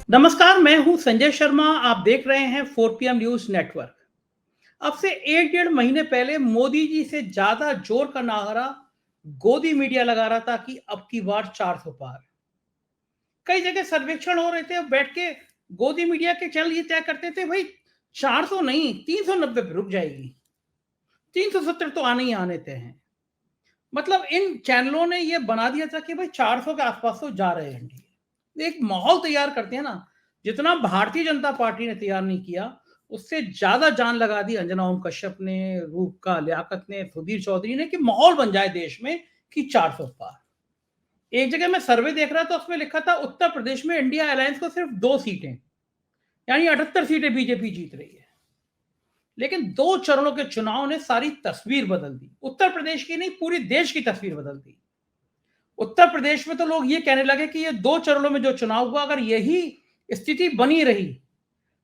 नमस्कार, मैं हूं संजय शर्मा। आप देख रहे हैं 4 PM न्यूज नेटवर्क। अब से 1 डेढ़ महीने पहले मोदी जी से ज्यादा जोर का नारा गोदी मीडिया लगा रहा था कि अब की बार 400 पार। कई जगह सर्वेक्षण हो रहे थे, अब बैठ के गोदी मीडिया के चैनल ये तय करते थे भाई 400 नहीं, 390 पे रुक जाएगी, 370 तो आने ही आने तय हैं। मतलब इन चैनलों ने ये बना दिया था कि भाई 400 के आसपास तो जा रहे हैं एनडीए। एक माहौल तैयार करते हैं ना, जितना भारतीय जनता पार्टी ने तैयार नहीं किया, उससे ज्यादा जान लगा दी अंजना ओम कश्यप ने, रूपका लियाकत ने, सुधीर चौधरी ने, कि माहौल बन जाए देश में कि 400 पार। एक जगह मैं सर्वे देख रहा था, उसमें लिखा था उत्तर प्रदेश में इंडिया अलायंस को सिर्फ 2 सीटें, यानी 78 सीटें बीजेपी जीत रही है। लेकिन 2 चरणों के चुनाव ने सारी तस्वीर बदल दी। उत्तर प्रदेश की नहीं, पूरी देश की तस्वीर बदल दी। उत्तर प्रदेश में तो लोग ये कहने लगे कि ये 2 चरणों में जो चुनाव हुआ, अगर यही स्थिति बनी रही,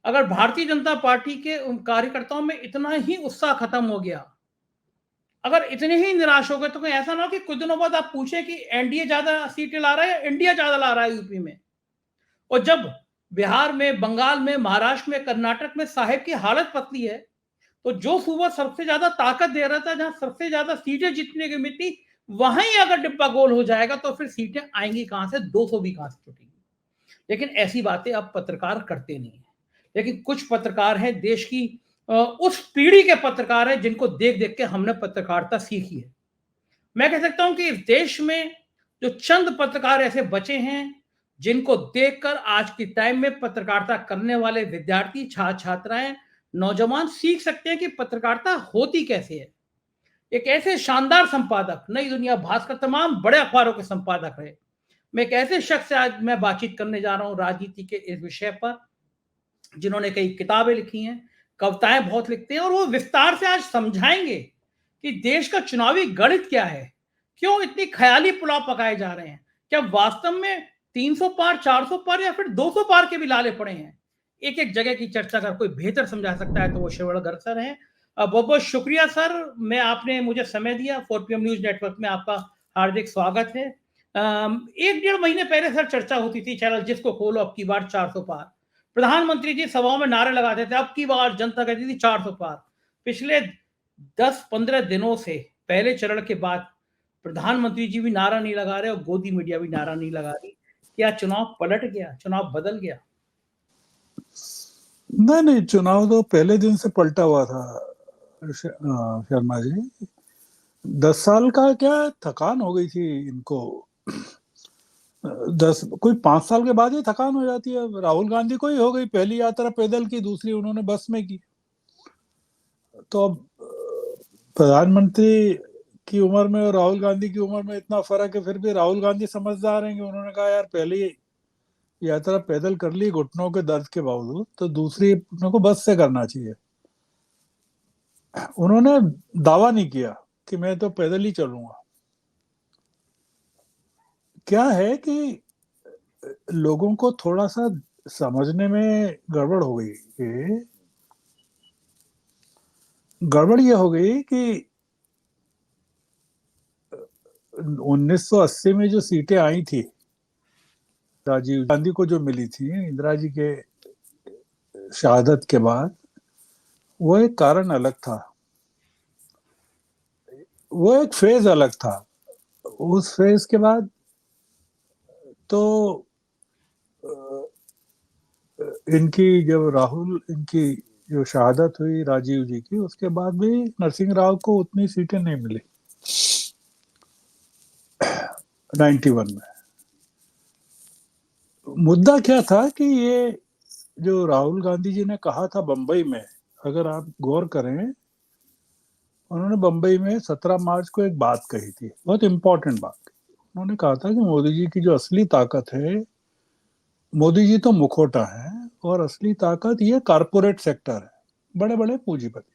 अगर भारतीय जनता पार्टी के उन कार्यकर्ताओं में इतना ही उत्साह खत्म हो गया, अगर इतने ही निराश हो गए, तो कहीं ऐसा ना हो कि कुछ दिनों बाद आप पूछें कि एनडीए ज्यादा सीटें ला रहा है या इंडिया ज्यादा ला रहा है यूपी में। और जब बिहार में, बंगाल में, महाराष्ट्र में, कर्नाटक में साहेब की हालत पतली है, तो जो सूबा सबसे ज्यादा ताकत दे रहा था, जहां सबसे ज्यादा सीटें जीतने की उम्मीद थी, वहीं अगर डिब्बा गोल हो जाएगा तो फिर सीटें आएंगी कहां से, 200 भी कहां से जुटेंगी। लेकिन ऐसी बातें अब पत्रकार करते नहीं है। लेकिन कुछ पत्रकार हैं देश की, उस पीढ़ी के पत्रकार हैं जिनको देख देख के हमने पत्रकारिता सीखी है। मैं कह सकता हूं कि इस देश में जो चंद पत्रकार ऐसे बचे हैं, जिनको देखकर आज के टाइम में पत्रकारिता करने वाले विद्यार्थी, छात्र छात्राएं, नौजवान सीख सकते हैं कि पत्रकारिता होती कैसे है। एक ऐसे शानदार संपादक, नई दुनिया, भास्कर, तमाम बड़े अखबारों के संपादक रहे। मैं एक ऐसे शख्स से आज मैं बातचीत करने जा रहा हूं राजनीति के इस विषय पर, जिन्होंने कई किताबें लिखी हैं, कविताएं बहुत लिखते हैं, और वो विस्तार से आज समझाएंगे कि देश का चुनावी गणित क्या है, क्यों इतनी ख्याली पुलाव पकाए जा रहे हैं, क्या वास्तव में 300 पार, 400 पार या फिर 200 पार के भी लाले पड़े हैं। एक एक जगह की चर्चा अगर कोई बेहतर समझा सकता है तो वो शिवड़कर सर हैं। बहुत बहुत शुक्रिया सर, मैं आपने मुझे समय दिया। 4 PM न्यूज नेटवर्क में आपका हार्दिक स्वागत है। 1 डेढ़ महीने पहले सर चर्चा होती थी, चैनल जिसको खोलो अब की बार 400 पार। प्रधानमंत्री जी सभाओं में नारे लगाते थे, अब की बार जनता कहती थी 400 पार। पिछले 10-15 दिनों से, पहले चरण के बाद, प्रधानमंत्री जी भी नारा नहीं लगा रहे और गोदी मीडिया भी नारा नहीं लगा रही। क्या चुनाव पलट गया, चुनाव बदल गया? नहीं नहीं, चुनाव तो पहले दिन से पलटा हुआ था। शर्मा जी, 10 साल का क्या थकान हो गई थी इनको। 5 साल के बाद ही थकान हो जाती है। राहुल गांधी को ही हो गई, पहली यात्रा पैदल की, दूसरी उन्होंने बस में की। तो अब प्रधानमंत्री की उम्र में और राहुल गांधी की उम्र में इतना फर्क है, फिर भी राहुल गांधी समझदार हैं कि उन्होंने कहा यार पहली यात्रा पैदल कर ली घुटनों के दर्द के बावजूद, तो दूसरी अपने को बस से करना चाहिए। उन्होंने दावा नहीं किया कि मैं तो पैदल ही चलूंगा। क्या है कि लोगों को थोड़ा सा समझने में गड़बड़ हो गई। गड़बड़ ये हो गई कि 1980 में जो सीटें आई थी राजीव गांधी को, जो मिली थी इंदिरा जी के शहादत के बाद, वो एक कारण अलग था, वो एक फेज अलग था। उस फेज के बाद तो इनकी जब राहुल इनकी जो शहादत हुई राजीव जी की, उसके बाद भी नरसिंह राव को उतनी सीटें नहीं मिली 91 में। मुद्दा क्या था कि ये जो राहुल गांधी जी ने कहा था बंबई में, अगर आप गौर करें, उन्होंने बंबई में 17 मार्च को एक बात कही थी, बहुत इंपॉर्टेंट बात। उन्होंने कहा था कि मोदी जी की जो असली ताकत है, मोदी जी तो मुखौटा है, और असली ताकत ये कारपोरेट सेक्टर है, बड़े बड़े पूंजीपति।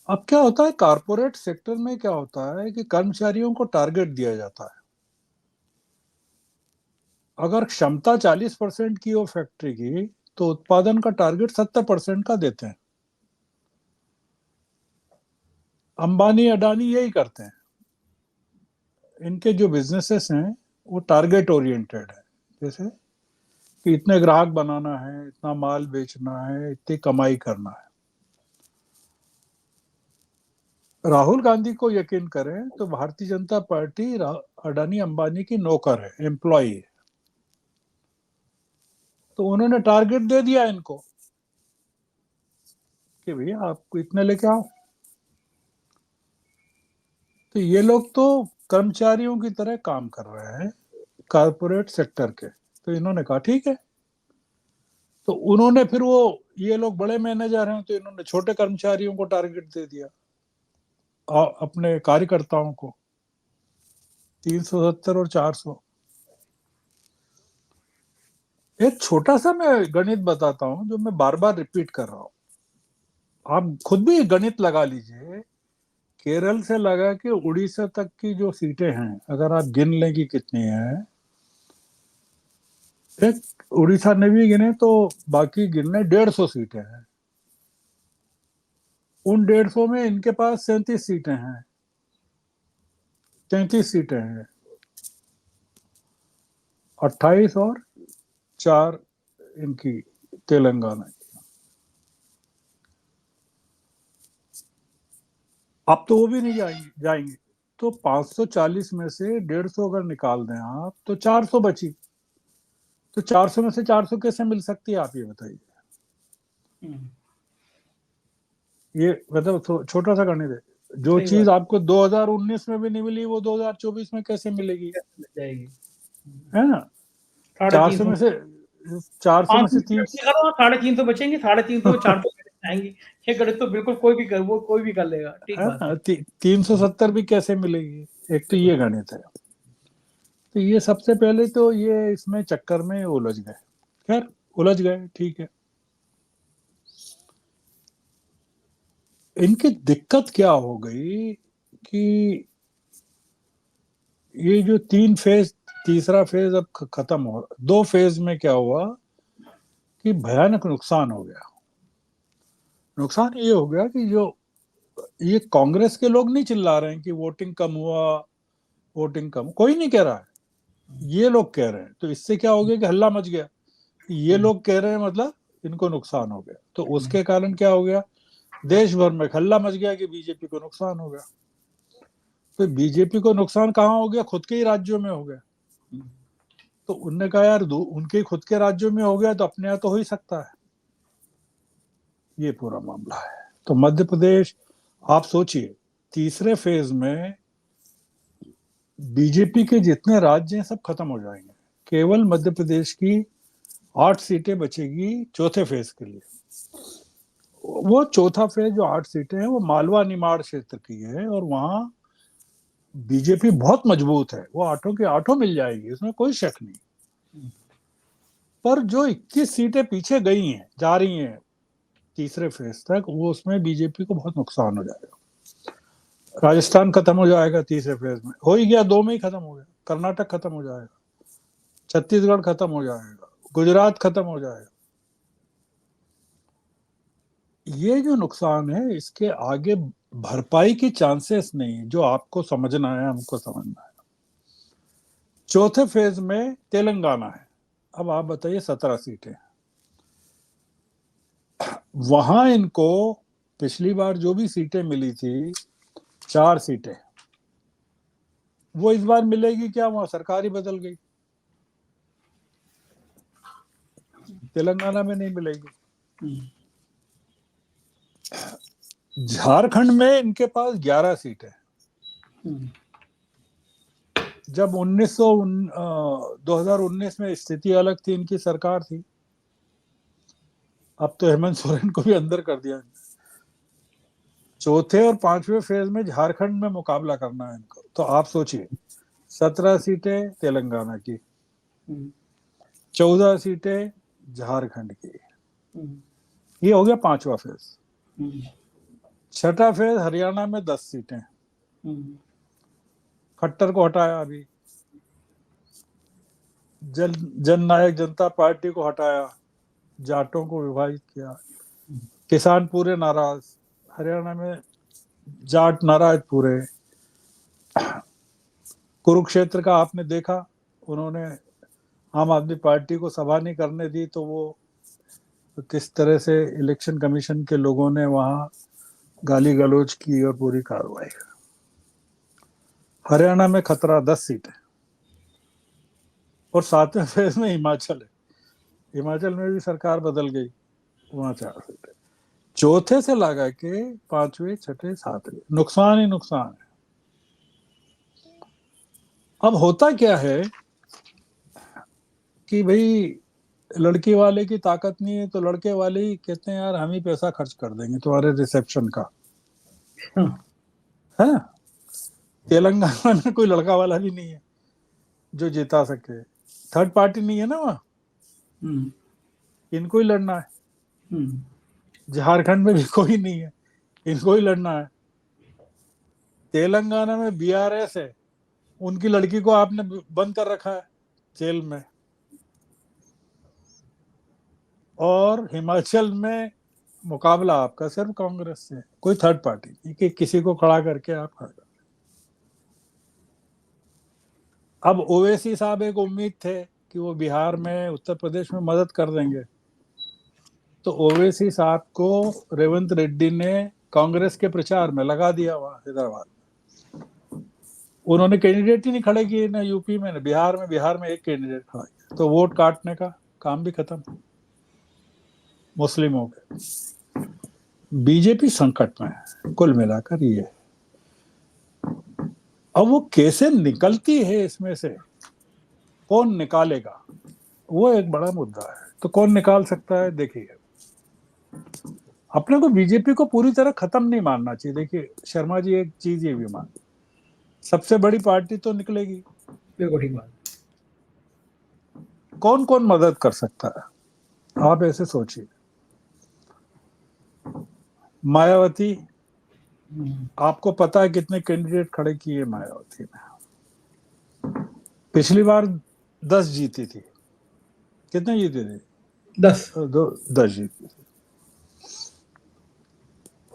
अब क्या होता है कारपोरेट सेक्टर में, क्या होता है कि कर्मचारियों को टारगेट दिया जाता है। अगर क्षमता 40% की हो फैक्ट्री की, तो उत्पादन का टारगेट 70% का देते हैं। अंबानी अडानी यही करते हैं। इनके जो बिजनेसेस हैं वो टारगेट ओरिएंटेड है। जैसे कि इतने ग्राहक बनाना है, इतना माल बेचना है, इतनी कमाई करना है। राहुल गांधी को यकीन करें तो भारतीय जनता पार्टी अडानी अंबानी की नौकर है, एम्प्लॉय है। तो उन्होंने टारगेट दे दिया इनको कि भैया आपको इतने लेके आओ। तो ये लोग तो कर्मचारियों की तरह काम कर रहे हैं कारपोरेट सेक्टर के। तो इन्होंने कहा ठीक है। तो उन्होंने फिर वो, ये लोग बड़े मैनेजर हैं तो इन्होंने छोटे कर्मचारियों को टारगेट दे दिया, अपने कार्यकर्ताओं को 370 और 400। एक छोटा सा मैं गणित बताता हूं जो मैं बार बार रिपीट कर रहा हूं, आप खुद भी गणित लगा लीजिए। केरल से लगा के उड़ीसा तक की जो सीटें हैं, अगर आप गिन लें कि कितनी है, एक उड़ीसा ने भी गिने तो बाकी गिनने 150 सीटें हैं। उन 150 में इनके पास 37 सीटें हैं, 33 सीटें हैं, 28 और 4 इनकी तेलंगाना। अब तो वो भी नहीं जाएंगे। तो 540 में से 150 अगर निकाल दें आप तो 400 बची। तो 400 में से 400 कैसे मिल सकती है, आप ये बताइए। ये मतलब छोटा सा गणित है। जो चीज आपको 2019 में भी नहीं मिली वो 2024 में कैसे मिलेगी, जाएगी, है ना। 400 में से 300। 350 बचेंगे, 350 में 400 आएंगी। ये गणित तो बिल्कुल कोई भी कर लेगा। ठीक बात है। 370 भी कैसे मिलेगी, एक तो ये गणित है। तो ये सबसे पहले तो ये इसमें चक्कर में उलझ गए। खैर उलझ गए, ठीक है। इनकी दिक्कत क्या हो गई कि ये जो 3 फेज, तीसरा फेज अब खत्म हो, 2 फेज में क्या हुआ कि भयानक नुकसान हो गया। नुकसान ये हो गया कि जो ये कांग्रेस के लोग नहीं चिल्ला रहे हैं कि वोटिंग कम हुआ, वोटिंग कम, कोई नहीं कह रहा है, ये लोग कह रहे हैं। तो इससे क्या हो गया कि हल्ला मच गया। ये लोग कह रहे हैं मतलब इनको नुकसान हो गया। तो उसके कारण क्या हो गया, देश भर में हल्ला मच गया कि बीजेपी को नुकसान हो गया। तो बीजेपी को नुकसान कहाँ हो गया, खुद के ही राज्यों में हो गया। तो उनने कहा यार उनके खुद के राज्यों में हो गया तो अपने यहाँ तो हो ही सकता है। ये पूरा मामला है। तो मध्य प्रदेश, आप सोचिए तीसरे फेज में बीजेपी के जितने राज्य हैं सब खत्म हो जाएंगे, केवल मध्य प्रदेश की 8 सीटें बचेगी चौथे फेज के लिए। वो चौथा फेज जो 8 सीटें हैं वो मालवा निमाड़ क्षेत्र की है और वहां बीजेपी बहुत मजबूत है, वो 8 की 8 मिल जाएगी, उसमें कोई शक नहीं। पर जो 21 सीटें पीछे गई हैं, जा रही हैं तीसरे फेज तक, वो उसमें बीजेपी को बहुत नुकसान हो जाएगा। राजस्थान खत्म हो जाएगा तीसरे फेज में, हो ही गया, 2 में ही खत्म हो गया। कर्नाटक खत्म हो जाएगा, छत्तीसगढ़ खत्म हो जाएगा, गुजरात खत्म हो जाएगा। ये जो नुकसान है इसके आगे भरपाई की चांसेस नहीं, जो आपको समझना है, हमको समझना है। चौथे फेज में तेलंगाना है। अब आप बताइए 17 सीटें, वहां इनको पिछली बार जो भी सीटें मिली थी 4 सीटें, वो इस बार मिलेगी क्या, वहां सरकार ही बदल गई, तेलंगाना में नहीं मिलेगी। झारखंड में इनके पास 11 सीटें। जब 2019 में स्थिति अलग थी, इनकी सरकार थी। अब तो हेमंत सोरेन को भी अंदर कर दिया। चौथे और 5वें फेज में झारखंड में मुकाबला करना है इनको। तो आप सोचिए 17 सीटें तेलंगाना की, 14 सीटें झारखंड की, ये हो गया 5वां फेज। छठा फेज हरियाणा में 10 सीटें, खट्टर को हटाया अभी, जन नायक जनता पार्टी को हटाया, जाटों को विभाजित किया, किसान पूरे नाराज, हरियाणा में जाट नाराज पूरे। कुरुक्षेत्र का आपने देखा, उन्होंने आम आदमी पार्टी को सभा नहीं करने दी, तो वो किस तरह से इलेक्शन कमीशन के लोगों ने वहां गाली गलौज की और पूरी कार्रवाई। हरियाणा में खतरा 10 सीटें, और 7वें फेज में हिमाचल है। हिमाचल में भी सरकार बदल गई, वहां 4 सीटें। चौथे से लगा के 5वें, 6ठे, 7वें, नुकसान ही नुकसान है। अब होता क्या है कि भाई लड़की वाले की ताकत नहीं है, तो लड़के वाले ही कहते हैं यार हम ही पैसा खर्च कर देंगे तुम्हारे रिसेप्शन का। हाँ। है, तेलंगाना में कोई लड़का वाला भी नहीं है जो जिता सके, थर्ड पार्टी नहीं है ना वहाँ, हम्म। इनको ही लड़ना है। हम्म। झारखंड में भी कोई नहीं है, इनको ही लड़ना है। तेलंगाना में बीआरएस है, उनकी लड़की को आपने बंद कर रखा है जेल में। और हिमाचल में मुकाबला आपका सिर्फ कांग्रेस से, कोई थर्ड पार्टी नहीं कि किसी को खड़ा करके आप खड़ा कर। अब ओवैसी साहब एक उम्मीद थे कि वो बिहार में, उत्तर प्रदेश में मदद कर देंगे, तो ओवैसी साहब को रेवंत रेड्डी ने कांग्रेस के प्रचार में लगा दिया वहां हैदराबाद। उन्होंने कैंडिडेट ही नहीं खड़े किए ना यूपी में ना बिहार में। बिहार में एक कैंडिडेट खड़ा किया, तो वोट काटने का काम भी खत्म मुस्लिमों के। बीजेपी संकट में है कुल मिलाकर ये। अब वो कैसे निकलती है इसमें से, कौन निकालेगा, वो एक बड़ा मुद्दा है। तो कौन निकाल सकता है, देखिए अपने को बीजेपी को पूरी तरह खत्म नहीं मानना चाहिए। देखिए शर्मा जी एक चीज ये भी मान, सबसे बड़ी पार्टी तो निकलेगी। बिल्कुल ठीक बात। कौन कौन मदद कर सकता है, आप ऐसे सोचिए। मायावती, आपको पता है कितने कैंडिडेट खड़े किए मायावती ने। पिछली बार 10 जीती थी, कितने जीते थे? 10। 10 जीती थी।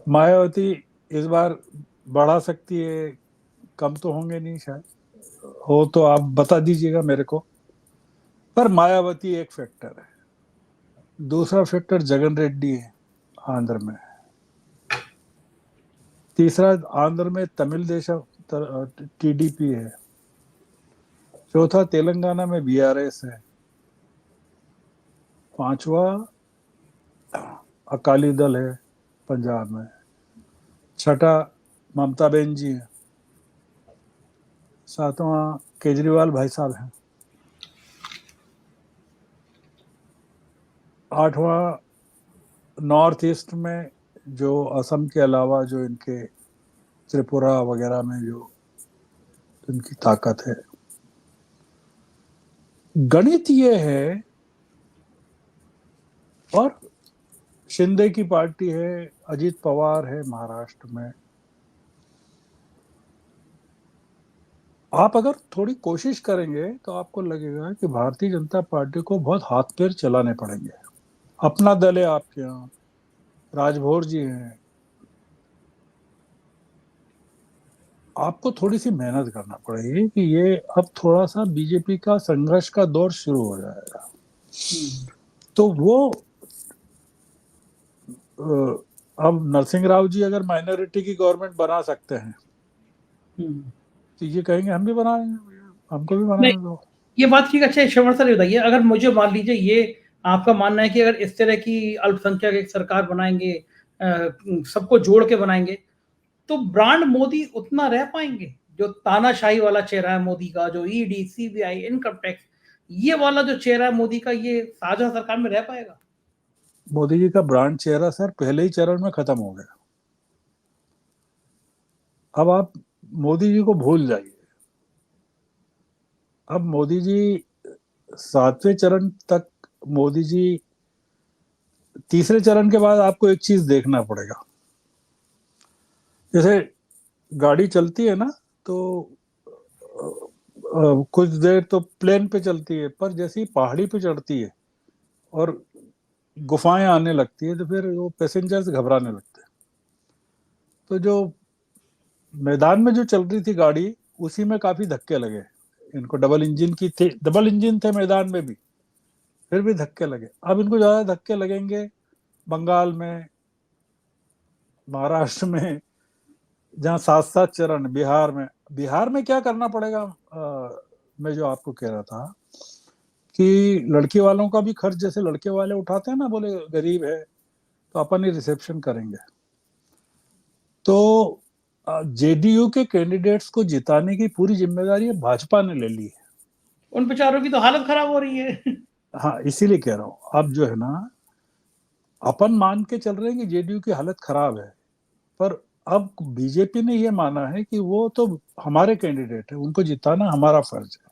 मायावती इस बार बढ़ा सकती है, कम तो होंगे नहीं शायद, हो तो आप बता दीजिएगा मेरे को। पर मायावती एक फैक्टर है, दूसरा फैक्टर जगन रेड्डी है आंध्र में, तीसरा आंध्र में तमिल देशम टीडीपी है, चौथा तेलंगाना में बीआरएस है, पांचवा अकाली दल है पंजाब में, छठा ममता बेन जी है, सातवां केजरीवाल भाई साहब हैं, आठवां नॉर्थ ईस्ट में जो असम के अलावा जो इनके त्रिपुरा वगैरह में जो इनकी ताकत है। गणित ये है, और शिंदे की पार्टी है, अजीत पवार है महाराष्ट्र में। आप अगर थोड़ी कोशिश करेंगे तो आपको लगेगा कि भारतीय जनता पार्टी को बहुत हाथ पैर चलाने पड़ेंगे। अपना दल है आपके यहाँ, राजभोर जी हैं, आपको थोड़ी सी मेहनत करना पड़ेगी कि ये अब थोड़ा सा बीजेपी का संघर्ष का दौर शुरू हो जाएगा। तो वो अब नरसिंह राव जी अगर माइनॉरिटी की गवर्नमेंट बना सकते हैं, तो ये कहेंगे हम भी बनाएंगे, हमको भी बनाने दो। ये बात ठीक। अच्छा श्रवण सर बताइए, अगर मुझे मान लीजिए ये आपका मानना है कि अगर इस तरह की अल्पसंख्यक एक सरकार बनाएंगे, सबको जोड़ के बनाएंगे, तो ब्रांड मोदी उतना रह पाएंगे? जो तानाशाही वाला चेहरा है मोदी का, जो ईडी, सीबीआई, इनकम टैक्स, ये वाला जो चेहरा है मोदी का, ये साझा सरकार में रह पाएगा? मोदी जी का ब्रांड चेहरा सर पहले ही चरण में खत्म हो गया। अब आप मोदी जी को भूल जाइए। अब मोदी जी 7वें चरण तक, मोदी जी तीसरे चरण के बाद आपको एक चीज देखना पड़ेगा। जैसे गाड़ी चलती है ना, तो कुछ देर तो प्लेन पे चलती है, पर जैसे ही पहाड़ी पे चढ़ती है और गुफाएं आने लगती है, तो फिर वो पैसेंजर्स घबराने लगते हैं। तो जो मैदान में जो चल रही थी गाड़ी, उसी में काफी धक्के लगे इनको डबल इंजन की थी, डबल इंजन थे मैदान में भी, फिर भी धक्के लगे। अब इनको ज्यादा धक्के लगेंगे बंगाल में, महाराष्ट्र में, जहाँ 7-7 चरण, बिहार में क्या करना पड़ेगा? मैं जो आपको कह रहा था कि लड़की वालों का भी खर्च जैसे लड़के वाले उठाते हैं ना, बोले गरीब है तो अपन ही रिसेप्शन करेंगे। तो जेडीयू के कैंडिडेट्स को जिताने की पूरी जिम्मेदारी भाजपा ने ले ली है। उन बेचारों की तो हालत खराब हो रही है। हाँ, इसीलिए कह रहा हूँ। अब जो है ना, अपन मान के चल रहे हैं कि जेडीयू की हालत खराब है, पर अब बीजेपी ने ये माना है कि वो तो हमारे कैंडिडेट है, उनको जिताना हमारा फर्ज है।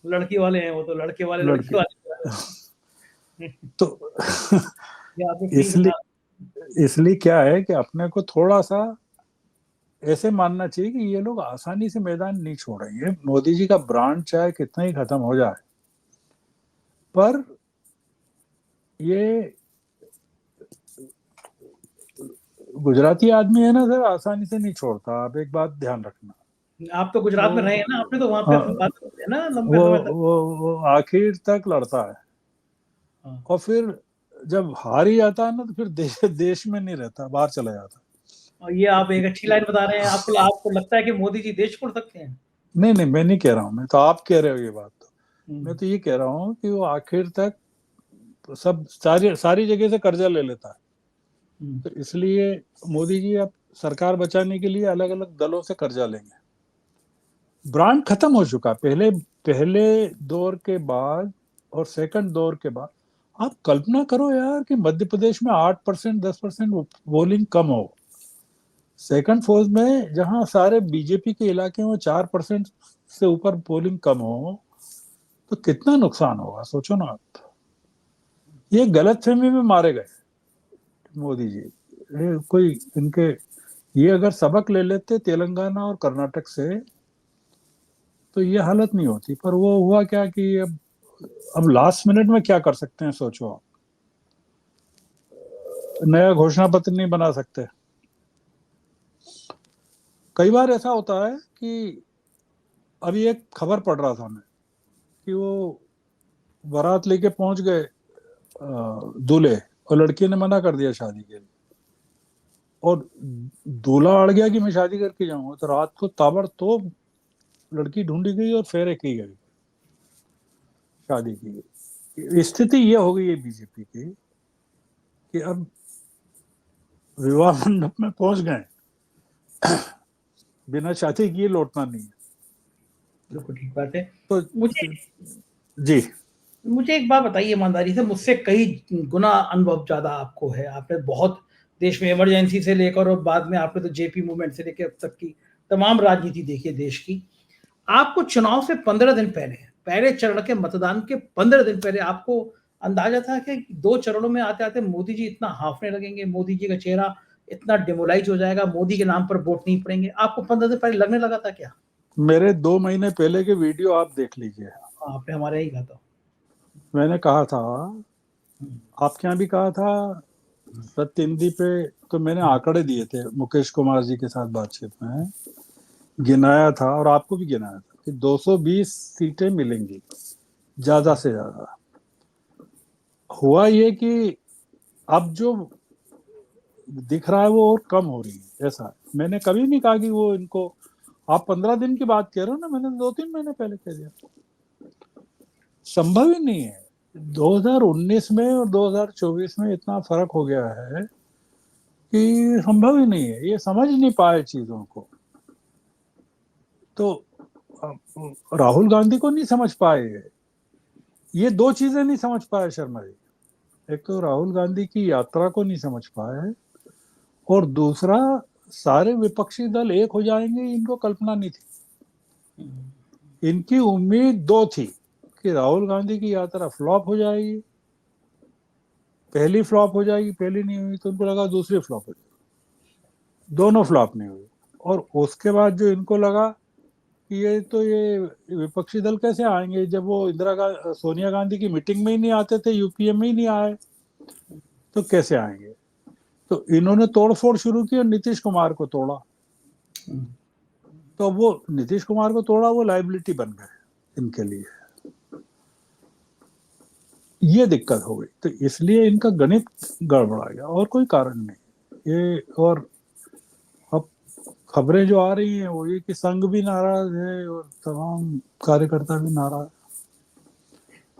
लड़की वाले हैं वो तो, लड़के वाले लड़की लड़के वाले। तो ये आपने ठीक इसलिए कहा। इसलिए क्या है कि अपने को थोड़ा सा ऐसे मानना चाहिए कि ये लोग आसानी से मैदान नहीं छोड़ेंगे। मोदी जी का ब्रांड चाहे कितना ही खत्म हो जाए, पर ये गुजराती आदमी है ना सर, आसानी से नहीं छोड़ता। आप एक बात ध्यान रखना। आप तो गुजरात में रहे हैं ना, आपने तो वहां पे हाँ, बात करते हैं ना लंबे वो समय तक। वो आखिर तक लड़ता है, हाँ। और फिर जब हार ही जाता है ना, तो फिर देश में नहीं रहता, बाहर चला जाता। और ये आप एक अच्छी लाइन बता रहे हैं। आपको लगता है कि मोदी जी देश छोड़ सकते हैं? नहीं नहीं, मैं नहीं कह रहा हूँ, मैं तो आप कह रहे हो ये बात। तो मैं हम्म। तो ये कह रहा हूँ कि वो आखिर तक सब सारी सारी जगह से कर्जा ले लेता है। तो इसलिए मोदी जी अब सरकार बचाने के लिए अलग अलग दलों से कर्जा लेंगे। ब्रांड खत्म हो चुका। पहले पहले दौर के बाद और सेकंड दौर के बाद, आप कल्पना करो यार कि मध्य प्रदेश में 8% 10% वोटिंग कम हो, सेकंड फोर्स में जहां सारे बीजेपी के इलाके में 4% से ऊपर पोलिंग कम हो, तो कितना नुकसान होगा, सोचो ना आप। ये गलतफहमी में मारे गए मोदी जी। कोई इनके, ये अगर सबक ले लेते तेलंगाना और कर्नाटक से, तो ये हालत नहीं होती। पर वो हुआ क्या कि अब लास्ट मिनट में क्या कर सकते हैं, सोचो आप। नया घोषणा पत्र नहीं बना सकते। कई बार ऐसा होता है कि अभी एक खबर पढ़ रहा था मैं कि वो बारात लेके पहुंच गए दूल्हे, और लड़की ने मना कर दिया शादी के लिए, और दूल्हा अड़ गया कि मैं शादी करके जाऊंगा। तो रात को ताबड़तोड़ लड़की ढूंढी गई और फेरे की गई, शादी की गई। स्थिति ये हो गई है बीजेपी की कि अब विवाह मंडप में पहुंच गए, बिना शादी किए लौटना नहीं है। बिल्कुल ठीक बात है। तो मुझे जी, मुझे एक बात बताइए ईमानदारी से, मुझसे कई गुना अनुभव ज़्यादा आपको है। आपने बहुत देश में इमरजेंसी से लेकर और बाद में आपने तो जेपी मूवमेंट से लेकर अब तक की तमाम राजनीति देखी है देश की। आपको चुनाव से 15 दिन पहले, पहले चरण के मतदान के 15 दिन पहले आपको अंदाजा था कि 2 चरणों में आते-आते मोदी जी इतना हाँफने लगेंगे, मोदी जी का चेहरा इतना डिमोलाइज़ हो जाएगा, मोदी के नाम पर वोट नहीं पड़ेंगे? आपको 15 दिन पहले लगने लगा था क्या? मेरे 2 महीने पहले के वीडियो आप देख लीजिए। हाँ, आपने हमारे यही कहा था। मैंने कहा था, आपके यहाँ भी कहा था, सत्य हिंदी पे तो मैंने आंकड़े दिए थे मुकेश कुमार जी के साथ बातचीत में, गिनाया था, और आपको भी गिनाया था कि 220 सीटें मिलेंगी ज्यादा से ज्यादा। हुआ ये कि अब जो दिख रहा है वो और कम हो रही है। ऐसा मैंने कभी नहीं कहा कि वो इनको, आप 15 दिन की बात कह रहे हो ना, मैंने 2-3 महीने पहले कह दिया। संभव ही नहीं है। 2019 में और 2024 में इतना फर्क हो गया है कि संभव ही नहीं है। ये समझ नहीं पाए चीजों को। तो राहुल गांधी को नहीं समझ पाए, ये 2 चीजें नहीं समझ पाए शर्मा जी। एक तो राहुल गांधी की यात्रा को नहीं समझ पाए, और दूसरा सारे विपक्षी दल एक हो जाएंगे, इनको कल्पना नहीं थी। इनकी उम्मीद 2 थी कि राहुल गांधी की यात्रा फ्लॉप हो जाएगी, पहली फ्लॉप हो जाएगी, पहली नहीं हुई तो उनको लगा दूसरी फ्लॉप हो जाएगी, दोनों फ्लॉप नहीं हुई। और उसके बाद जो इनको लगा कि ये विपक्षी दल कैसे आएंगे, जब वो सोनिया गांधी की मीटिंग में ही नहीं आते थे, यूपीए में ही नहीं आए, तो कैसे आएंगे। तो इन्होंने तोड़फोड़ शुरू की और नीतीश कुमार को तोड़ा। तो वो नीतीश कुमार को तोड़ा, वो लाइबिलिटी बन गए। इनके लिए, ये दिक्कत हो गई। तो इसलिए इनका गणित गड़बड़ा गया, और कोई कारण नहीं ये। और अब खबरें जो आ रही हैं वो ये कि संघ भी नाराज है और तमाम कार्यकर्ता भी नाराज,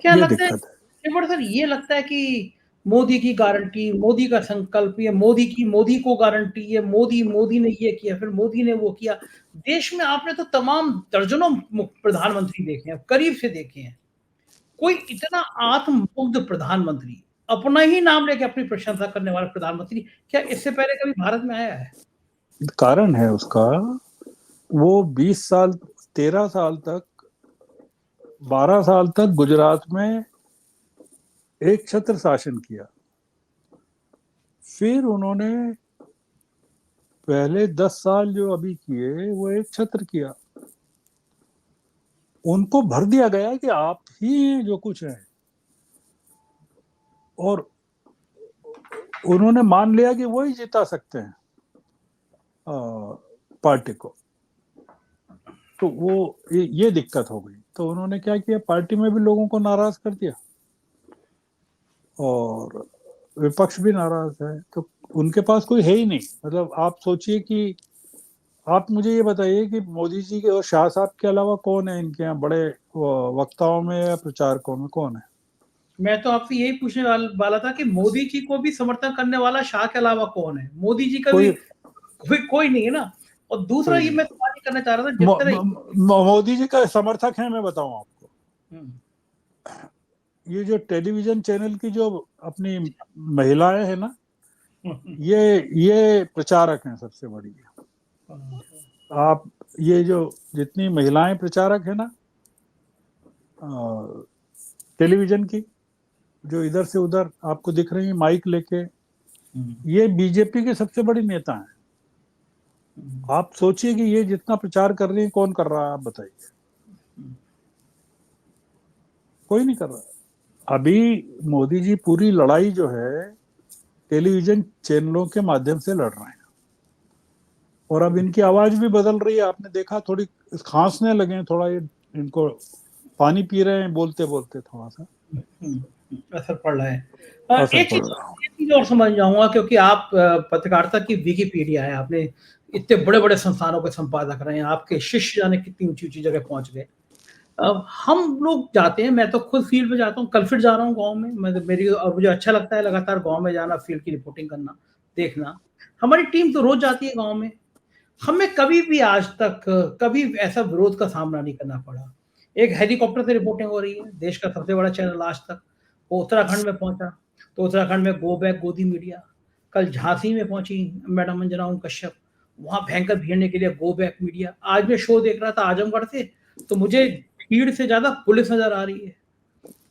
क्या ये लगता है दिक्कत है। केवल सर, ये लगता है कि मोदी की गारंटी, मोदी का संकल्प, ये मोदी को गारंटी, ये मोदी ने ये किया, फिर मोदी ने वो किया। देश में आपने तो तमाम दर्जनों प्रधानमंत्री देखे हैं, करीब से देखे हैं। कोई इतना आत्ममुग्ध प्रधानमंत्री, अपना ही नाम लेके अपनी प्रशंसा करने वाला प्रधानमंत्री, क्या इससे पहले कभी भारत में आया है? कारण है उसका, वो 20 साल, 13 साल तक, 12 साल तक गुजरात में एक छत्र शासन किया। फिर उन्होंने पहले 10 साल जो अभी किए वो एक छत्र किया। उनको भर दिया गया कि आप ही जो कुछ है, और उन्होंने मान लिया कि वही जिता सकते हैं पार्टी को। तो वो ये दिक्कत हो गई। तो उन्होंने क्या किया, पार्टी में भी लोगों को नाराज कर दिया और विपक्ष भी नाराज है। तो उनके पास कोई है ही नहीं। मतलब आप सोचिए कि आप मुझे ये बताइए कि मोदी जी के और शाह साहब के अलावा कौन है इनके यहाँ बड़े वक्ताओं में या प्रचारकों में, कौन है? मैं तो आपसे यही पूछने वाला था कि मोदी जी को भी समर्थन करने वाला शाह के अलावा कौन है? मोदी जी का भी कोई कोई नहीं है ना। और दूसरा कोई ये नहीं। मैं सवाल ये करना चाह रहा था, जिस तरह मोदी जी का समर्थक है, मैं बताऊं आपको, हम्म, ये जो टेलीविजन चैनल की जो अपनी महिलाएं हैं ना, ये प्रचारक हैं सबसे बड़ी। आप ये जो जितनी महिलाएं प्रचारक है ना टेलीविजन की, जो इधर से उधर आपको दिख रही है माइक लेके, ये बीजेपी के सबसे बड़ी नेता हैं। आप सोचिए कि ये जितना प्रचार कर रही है, कौन कर रहा है? आप बताइए। कोई नहीं कर रहा। अभी मोदी जी पूरी लड़ाई जो है टेलीविजन चैनलों के माध्यम से लड़ रहे हैं, और अब इनकी आवाज भी बदल रही है। आपने देखा, थोड़ी खांसने लगे हैं, थोड़ा ये इनको पानी पी रहे हैं बोलते बोलते, थोड़ा सा असर पड़ रहा है। असर एक पड़ रहा है। चीज और समझ जाऊंगा, क्योंकि आप पत्रकारिता की विकिपीडिया है, आपने इतने बड़े बड़े संस्थानों के संपादक रहे हैं, आपके शिष्य जाने कितनी ऊंची ऊंची जगह पहुंच गए। हम लोग जाते हैं, मैं तो खुद फील्ड में जाता हूँ, कल फिर जा रहा हूँ गांव में। और मुझे अच्छा लगता है लगातार गांव में जाना, फील्ड की रिपोर्टिंग करना, देखना। हमारी टीम तो रोज जाती है गांव में। हमें कभी भी आज तक कभी ऐसा विरोध का सामना नहीं करना पड़ा। एक हेलीकॉप्टर से रिपोर्टिंग हो रही है, देश का सबसे बड़ा चैनल आज तक, वो उत्तराखंड में पहुंचा, तो उत्तराखंड में गो बैक गोदी मीडिया। कल झांसी में पहुंची मैडम अंजना ओम कश्यप, वहां भयंकर भीड़ने के लिए गो बैक मीडिया। आज मैं शो देख रहा था आजमगढ़ से, तो मुझे भीड़ से ज्यादा पुलिस नजर आ रही है।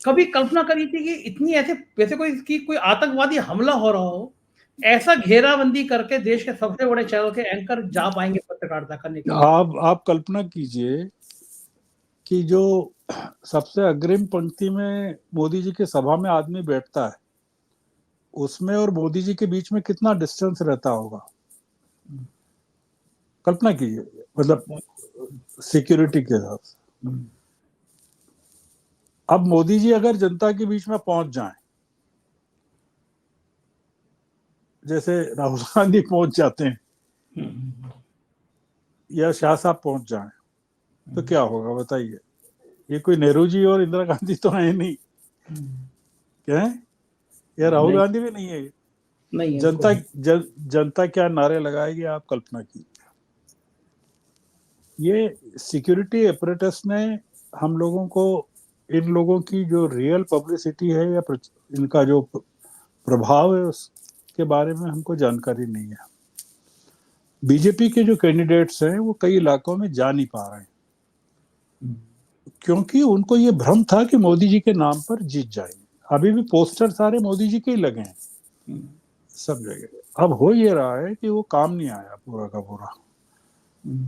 कभी कल्पना करी थी कि इतनी ऐसे वैसे कोई आतंकवादी हमला हो रहा हो, ऐसा घेराबंदी करके देश के सबसे बड़े चैनल के एंकर जा पाएंगे पत्रकारिता करने के लिए? आप कल्पना कीजिए कि जो सबसे अग्रिम पंक्ति में मोदी जी के सभा में आदमी बैठता है, उसमें और मोदी जी के बीच में कितना डिस्टेंस रहता होगा। कल्पना कीजिए, मतलब सिक्योरिटी के हिसाब से। अब मोदी जी अगर जनता के बीच में पहुंच जाएं, जैसे राहुल गांधी पहुंच जाते हैं या शाह साहब पहुंच जाएं, तो क्या होगा बताइए? ये कोई नेहरू जी और इंदिरा गांधी तो है नहीं, क्या है? या राहुल नहीं, गांधी भी नहीं है। नहीं है जनता कोई। जनता क्या नारे लगाएगी, आप कल्पना कीजिए। ये सिक्योरिटी अपरेटस ने हम लोगों को, इन लोगों की जो रियल पब्लिसिटी है या इनका जो प्रभाव है उसके बारे में हमको जानकारी नहीं है। बीजेपी के जो कैंडिडेट्स हैं वो कई इलाकों में जा नहीं पा रहे हैं, क्योंकि उनको ये भ्रम था कि मोदी जी के नाम पर जीत जाएंगे। अभी भी पोस्टर सारे मोदी जी के ही लगे हैं सब जगह। अब हो ये रहा है कि वो काम नहीं आया पूरा का पूरा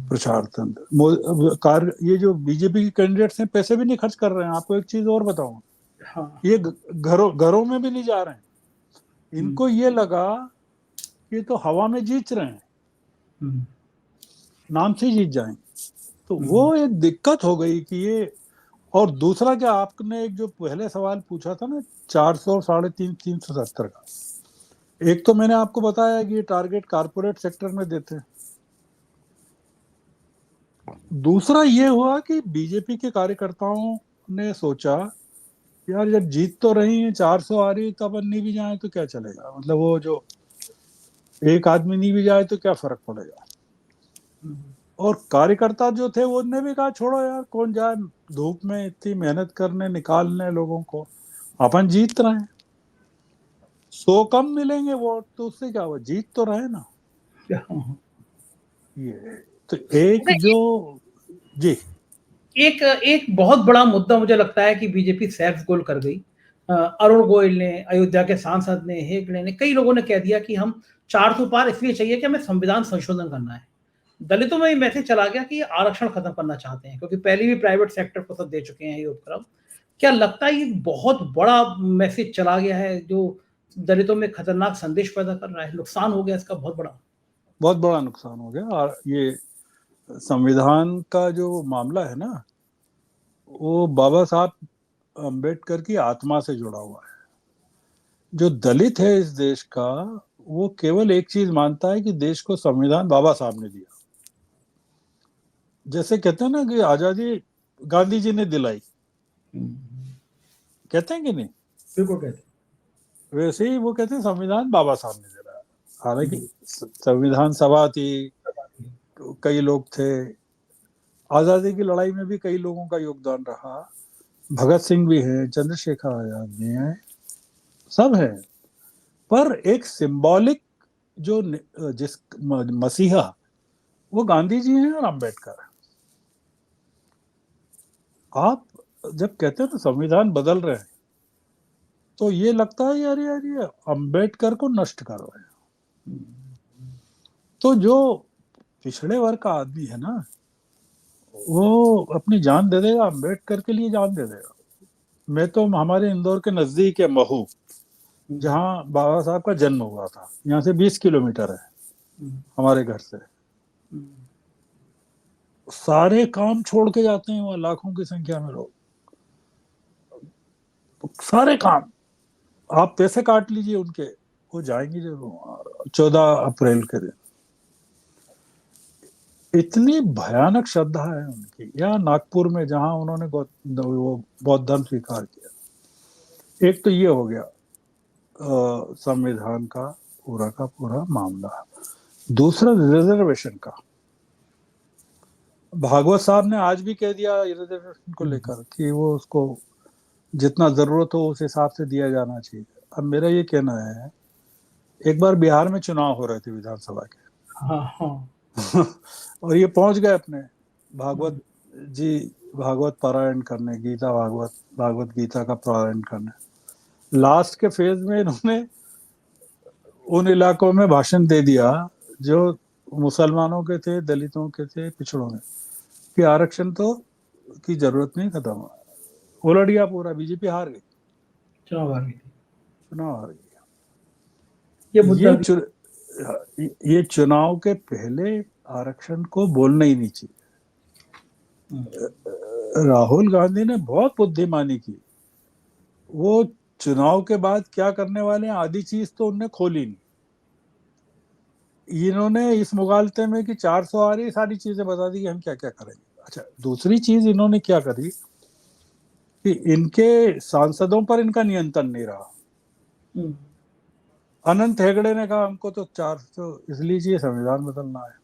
प्रचार तंत्र। ये जो बीजेपी के कैंडिडेट्स हैं पैसे भी नहीं खर्च कर रहे हैं। आपको एक चीज और बताऊं, हाँ। ये घरों में भी नहीं जा रहे हैं। इनको ये लगा कि तो हवा में जीत रहे हैं, नाम से जीत जाएंगे। तो वो एक दिक्कत हो गई कि ये और दूसरा, क्या आपने एक जो पहले सवाल पूछा था ना, 400 350 का, एक तो मैंने आपको बताया कि ये टारगेट कारपोरेट सेक्टर में देते हैं। दूसरा ये हुआ कि बीजेपी के कार्यकर्ताओं ने सोचा, यार जब जीत तो रही है, 400 आ रही, तब नहीं भी जाए तो क्या चलेगा, मतलब वो जो एक आदमी नहीं भी जाए तो क्या फर्क पड़ेगा। और कार्यकर्ता जो थे वो उनने भी कहा, छोड़ो यार, कौन जाए धूप में इतनी मेहनत करने, निकालने लोगों को, अपन जीत रहे हैं। 100 कम मिलेंगे वोट तो उससे क्या हुआ, जीत तो रहे ना। ये तो एक जो, जी, एक एक बहुत बड़ा मुद्दा मुझे लगता है कि बीजेपी सेल्फ गोल कर गई। अरुण गोयल ने, अयोध्या के सांसद ने, हेगड़े ने, कई लोगों ने कह दिया कि हम 400 पार इसलिए चाहिए कि हमें संविधान संशोधन करना है। दलितों में मैसेज चला गया कि आरक्षण खत्म करना चाहते हैं, क्योंकि पहले भी प्राइवेट सेक्टर को सब दे चुके हैं ये उपक्रम। क्या लगता है ये बहुत बड़ा मैसेज चला गया है जो दलितों में खतरनाक संदेश पैदा कर रहा है, नुकसान हो गया इसका बहुत बड़ा? बहुत बड़ा नुकसान हो गया। और ये संविधान का जो मामला है ना, वो बाबा साहब अम्बेडकर की आत्मा से जुड़ा हुआ है। जो दलित है इस देश का, वो केवल एक चीज मानता है कि देश को संविधान बाबा साहब ने दिया। जैसे कहते हैं ना कि आजादी गांधी जी ने दिलाई, कहते हैं कि नहीं, बिल्कुल कहते वैसे ही वो कहते हैं संविधान बाबा साहब ने दिलाया। हालांकि संविधान सभा थी, कई लोग थे, आजादी की लड़ाई में भी कई लोगों का योगदान रहा, भगत सिंह भी हैं, चंद्रशेखर आजाद भी हैं, सब हैं। पर एक सिंबॉलिक जो जिस मसीहा, वो गांधी जी हैं और अम्बेडकर। आप जब कहते हैं ना संविधान बदल रहे हैं, तो ये लगता है यार यार ये अम्बेडकर को नष्ट कर रहे हैं। तो जो पिछड़े वर्ग का आदमी है ना, वो अपनी जान दे देगा, अम्बेडकर के लिए जान दे देगा। मैं तो, हमारे इंदौर के नजदीक है महू, जहाँ बाबा साहब का जन्म हुआ था, यहाँ से 20 किलोमीटर है हमारे घर से। सारे काम छोड़ के जाते हैं वहाँ, लाखों की संख्या में लोग, सारे काम, आप पैसे काट लीजिए उनके, वो जाएंगे जरूर 14 अप्रैल के दिन। इतनी भयानक श्रद्धा है उनकी। या नागपुर में जहां उन्होंने वो बौद्ध धर्म स्वीकार किया। एक तो ये हो गया संविधान का पूरा मामला। दूसरा रिजर्वेशन का, भागवत साहब ने आज भी कह दिया रिजर्वेशन को लेकर कि वो उसको जितना जरूरत हो उस हिसाब से दिया जाना चाहिए। अब मेरा ये कहना है, एक बार बिहार में चुनाव हो रहे थे विधानसभा के, हाँ हाँ और ये पहुंच गए अपने भागवत जी, भागवत पारायण करने, गीता भागवत, भागवत गीता का पारायण करने। लास्ट के फेज में इन्होंने उन इलाकों में भाषण दे दिया जो मुसलमानों के थे, दलितों के थे, पिछड़ों के, कि आरक्षण तो की जरूरत नहीं, खत्म हुआ। उलट गया पूरा, बीजेपी हार गई, चुनाव आ गई थी। चुनाव हार गई। ये मुद्दा भी ये चुनाव के पहले आरक्षण को बोलना ही नहीं चाहिए। राहुल गांधी ने बहुत बुद्धिमानी की। वो चुनाव के बाद क्या करने वाले हैं, आधी चीज तो उनने खोली नहीं। इन्होंने इस मुगालते में कि 400 आ रही, सारी चीजें बता दी कि हम क्या क्या करेंगे। अच्छा, दूसरी चीज इन्होंने क्या करी कि इनके सांसदों पर इनका नियंत्रण नहीं रहा। अनंत हेगड़े ने कहा हमको तो 400 इसलिए चाहिए, संविधान बदलना है।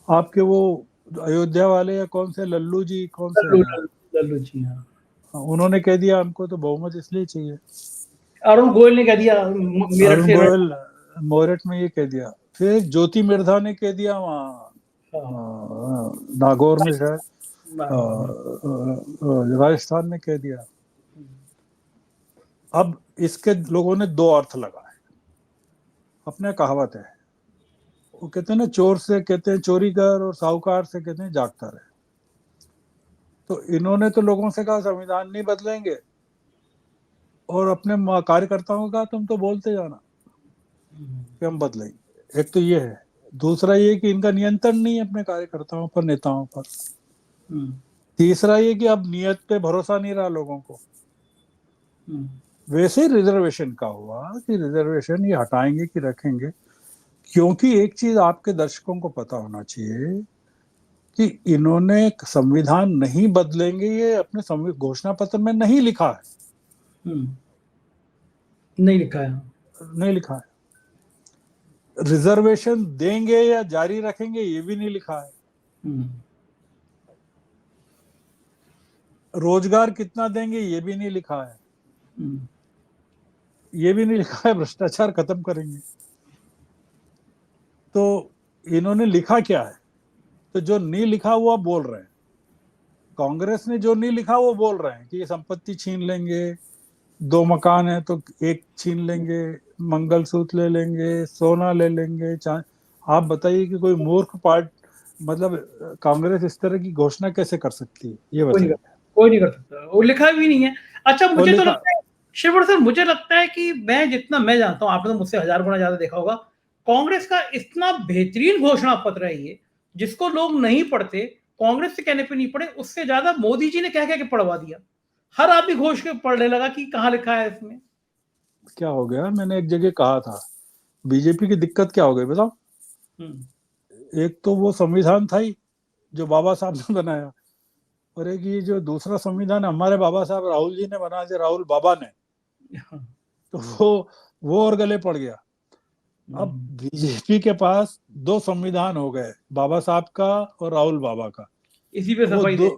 आपके वो अयोध्या वाले या कौन से लल्लू जी, कौन से हैं, लल्लू जी, हाँ। उन्होंने कह दिया हमको तो बहुमत इसलिए चाहिए। अरुण गोयल ने कह दिया मेरठ अरुण से गोयल मोरठ में ये कह दिया। फिर ज्योति मिर्धा ने कह दिया वहाँ नागौर में शायद, राजस्थान में कह दिया। अब इसके लोगों ने दो अर्थ लगाए। अपने कहावत है, वो कहते हैं ना, चोर से कहते हैं चोरी कर और साहूकार से कहते हैं जागता रहे। तो इन्होंने तो लोगों से कहा संविधान नहीं बदलेंगे, और अपने कार्यकर्ताओं को कहा तुम तो बोलते जाना कि हम बदलेंगे। एक तो ये है। दूसरा ये कि इनका नियंत्रण नहीं है अपने कार्यकर्ताओं पर, नेताओं पर। तीसरा ये कि अब नियत पे भरोसा नहीं रहा लोगों को। वैसे ही रिजर्वेशन का हुआ कि रिजर्वेशन ये हटाएंगे कि रखेंगे, क्योंकि एक चीज आपके दर्शकों को पता होना चाहिए कि इन्होंने संविधान नहीं बदलेंगे ये अपने घोषणा पत्र में नहीं लिखा है। नहीं लिखा है, नहीं लिखा है। रिजर्वेशन देंगे या जारी रखेंगे ये भी नहीं लिखा है। रोजगार कितना देंगे ये भी नहीं लिखा है। ये भी नहीं लिखा है भ्रष्टाचार खत्म करेंगे। तो इन्होंने लिखा क्या है? तो जो नहीं लिखा हुआ बोल रहे हैं। कांग्रेस ने जो नहीं लिखा वो बोल रहे हैं कि ये संपत्ति छीन लेंगे, 2 मकान है तो 1 छीन लेंगे, मंगलसूत्र ले लेंगे, सोना ले लेंगे। आप बताइए कि कोई मूर्ख मतलब कांग्रेस इस तरह की घोषणा कैसे कर सकती है? ये बताइए। कोई नहीं कर सकता, वो लिखा भी नहीं है। अच्छा, मुझे तो लगता है शिववर सर, मुझे लगता है कि जितना मैं जानता हूँ, आपने तो मुझसे 1000 गुना ज्यादा देखा होगा, कांग्रेस का इतना बेहतरीन घोषणा पत्र है ये, जिसको लोग नहीं पढ़ते, कांग्रेस से कहने पे नहीं पढ़े, उससे ज्यादा मोदी जी ने क्या क्या पढ़वा दिया। हर आदमी घोष के पढ़ने लगा कि कहाँ लिखा है इसमें। क्या हो गया? मैंने एक जगह कहा था बीजेपी की दिक्कत क्या हो गई बताओ। एक तो वो संविधान था ही जो बाबा साहब ने बनाया, और एक ये जो दूसरा संविधान हमारे बाबा साहब राहुल जी ने बनाया, जो राहुल बाबा ने, तो वो और गले पड़ गया। अब बीजेपी के पास 2 संविधान हो गए, बाबा साहब का और राहुल बाबा का। इसी पे सफाई दे,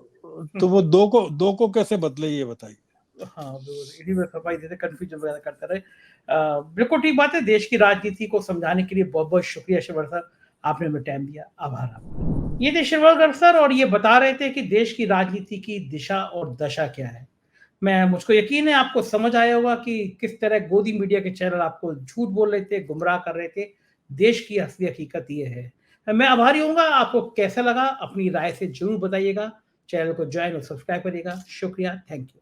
तो वो दो को कैसे बदले ये बताइए। हाँ, इसी पे सफाई देते, कंफ्यूजन वगैरह करते रहे। बिल्कुल ठीक बात है। देश की राजनीति को समझाने के लिए बहुत बहुत शुक्रिया शिववर सर, आपने हमें टाइम दिया, आभार आपका। ये थे शिववर सर, और ये बता रहे थे कि देश की राजनीति की दिशा और दशा क्या है। मुझको यकीन है आपको समझ आया होगा कि किस तरह गोदी मीडिया के चैनल आपको झूठ बोल रहे थे, गुमराह कर रहे थे। देश की असली हकीकत ये है। मैं आभारी होऊंगा। आपको कैसा लगा अपनी राय से जरूर बताइएगा। चैनल को ज्वाइन और सब्सक्राइब करिएगा। शुक्रिया, थैंक यू।